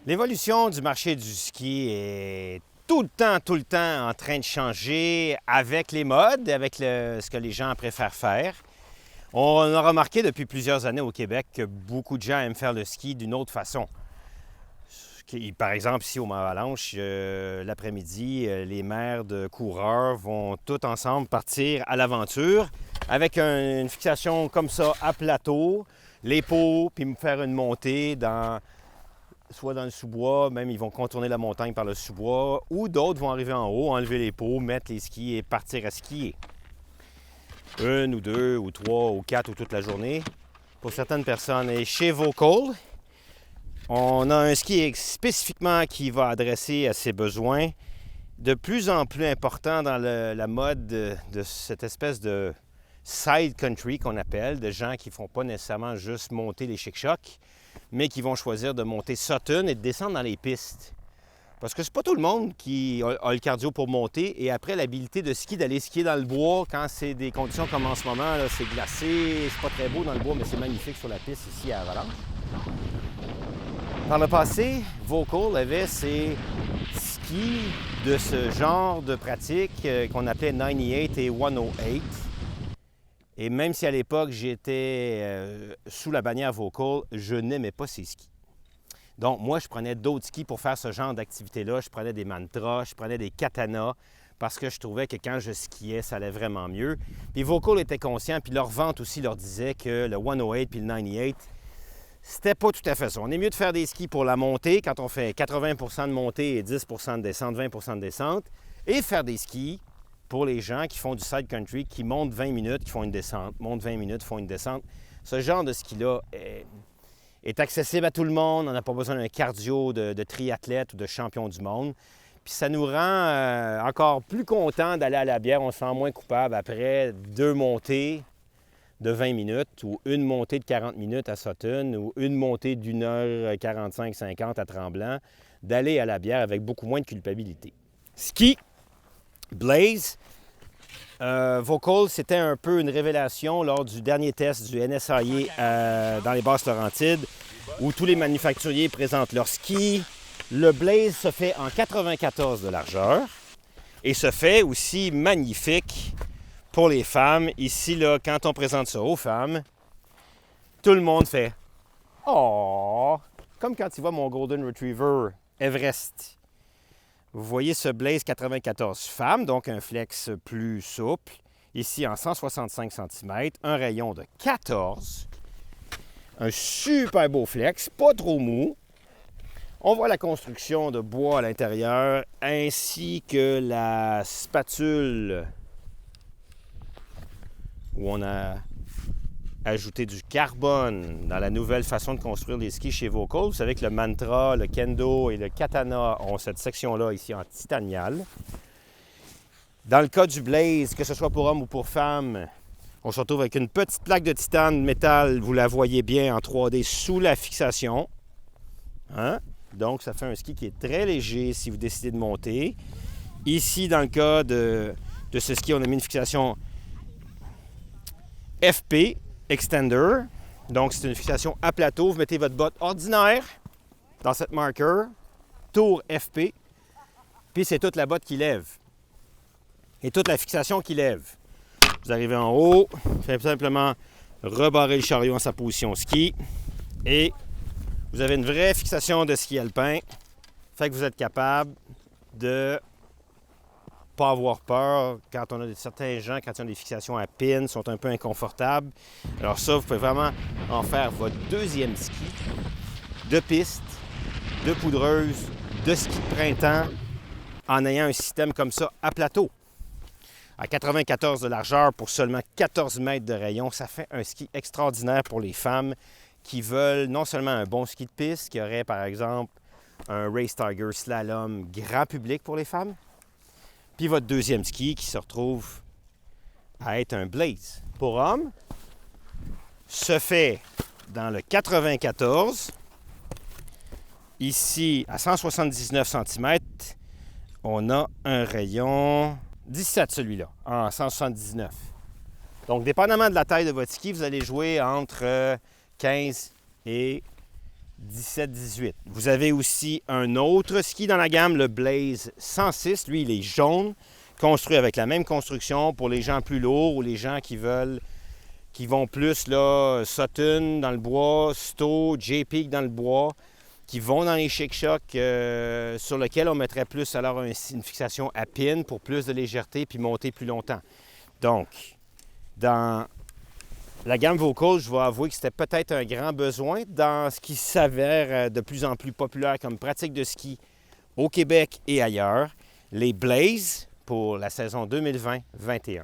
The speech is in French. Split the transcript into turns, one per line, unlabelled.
L'évolution du marché du ski est tout le temps en train de changer avec les modes, avec ce que les gens préfèrent faire. On a remarqué depuis plusieurs années au Québec que beaucoup de gens aiment faire le ski d'une autre façon. Par exemple, ici au Mont-Avalanche, l'après-midi, les maires de coureurs vont tous ensemble partir à l'aventure avec une fixation comme ça à plateau, les pots, puis me faire une montée soit dans le sous-bois, même ils vont contourner la montagne par le sous-bois, ou d'autres vont arriver en haut, enlever les pots, mettre les skis et partir à skier. Une ou deux ou trois ou quatre ou toute la journée pour certaines personnes. Et chez Vocal, on a un ski spécifiquement qui va adresser à ces besoins de plus en plus importants dans la mode de cette espèce de side country qu'on appelle, de gens qui ne font pas nécessairement juste monter les chic-chocs, mais qui vont choisir de monter Sutton et de descendre dans les pistes. Parce que c'est pas tout le monde qui a le cardio pour monter et après l'habilité de ski, d'aller skier dans le bois quand c'est des conditions comme en ce moment, là, c'est glacé, c'est pas très beau dans le bois, mais c'est magnifique sur la piste ici à Avalanche. Par le passé, Vocal avait ses skis de ce genre de pratique qu'on appelait 98 et 108. Et même si à l'époque j'étais sous la bannière Vocal, je n'aimais pas ces skis. Donc moi, je prenais d'autres skis pour faire ce genre d'activité-là. Je prenais des mantras, je prenais des katanas parce que je trouvais que quand je skiais, ça allait vraiment mieux. Puis Vocal était conscient, puis leur vente aussi leur disait que le 108 puis le 98, c'était pas tout à fait ça. On est mieux de faire des skis pour la montée quand on fait 80 de montée et 10 de descente, 20 de descente, et faire des skis pour les gens qui font du side country, qui montent 20 minutes, qui font une descente, montent 20 minutes, font une descente. Ce genre de ski-là est accessible à tout le monde. On n'a pas besoin d'un cardio de triathlète ou de champion du monde. Puis ça nous rend encore plus contents d'aller à la bière. On se sent moins coupable après 2 montées de 20 minutes ou une montée de 40 minutes à Sutton ou une montée d'1h45-50 à Tremblant, d'aller à la bière avec beaucoup moins de culpabilité. Ski, Blaze, Vocal, c'était un peu une révélation lors du dernier test du NSIA dans les Basses-Laurentides, où tous les manufacturiers présentent leurs skis. Le Blaze se fait en 94 de largeur et se fait aussi magnifique pour les femmes. Ici, là, quand on présente ça aux femmes, tout le monde fait « Oh !» Comme quand tu vois mon Golden Retriever Everest. Vous voyez ce Blaze 94 femme, donc un flex plus souple. Ici en 165 cm, un rayon de 14. Un super beau flex, pas trop mou. On voit la construction de bois à l'intérieur, ainsi que la spatule où on a ajouté du carbone dans la nouvelle façon de construire les skis chez Vocal. Vous savez que le mantra, le kendo et le katana ont cette section-là ici en titanial. Dans le cas du Blaze, que ce soit pour hommes ou pour femmes, on se retrouve avec une petite plaque de titane de métal, vous la voyez bien en 3D sous la fixation. Hein? Donc, ça fait un ski qui est très léger si vous décidez de monter. Ici, dans le cas de ce ski, on a mis une fixation FP, Extender. Donc, c'est une fixation à plateau. Vous mettez votre botte ordinaire dans cette marker, tour FP, puis c'est toute la botte qui lève. Et toute la fixation qui lève. Vous arrivez en haut, faites simplement rebarrer le chariot en sa position ski et vous avez une vraie fixation de ski alpin. Fait que vous êtes capable de pas avoir peur quand on a certains gens, quand ils ont des fixations à pin, sont un peu inconfortables. Alors ça, vous pouvez vraiment en faire votre deuxième ski de piste, de poudreuse, de ski de printemps, en ayant un système comme ça à plateau. À 94 de largeur pour seulement 14 mètres de rayon, ça fait un ski extraordinaire pour les femmes qui veulent non seulement un bon ski de piste, qui aurait par exemple un Race Tiger slalom grand public pour les femmes, puis votre deuxième ski qui se retrouve à être un Blaze. Pour hommes, se fait dans le 94, ici à 179 cm, on a un rayon 17 celui-là, en 179. Donc, dépendamment de la taille de votre ski, vous allez jouer entre 15 et 17-18. Vous avez aussi un autre ski dans la gamme, le Blaze 106. Lui, il est jaune, construit avec la même construction pour les gens plus lourds ou les gens qui vont plus là, Sutton dans le bois, Stowe, J-Peak dans le bois, qui vont dans les chic-chocs sur lesquels on mettrait plus alors une fixation à pin pour plus de légèreté puis monter plus longtemps. Donc, dans la gamme Volcol, je vais avouer que c'était peut-être un grand besoin dans ce qui s'avère de plus en plus populaire comme pratique de ski au Québec et ailleurs, les Blaze pour la saison 2020-21.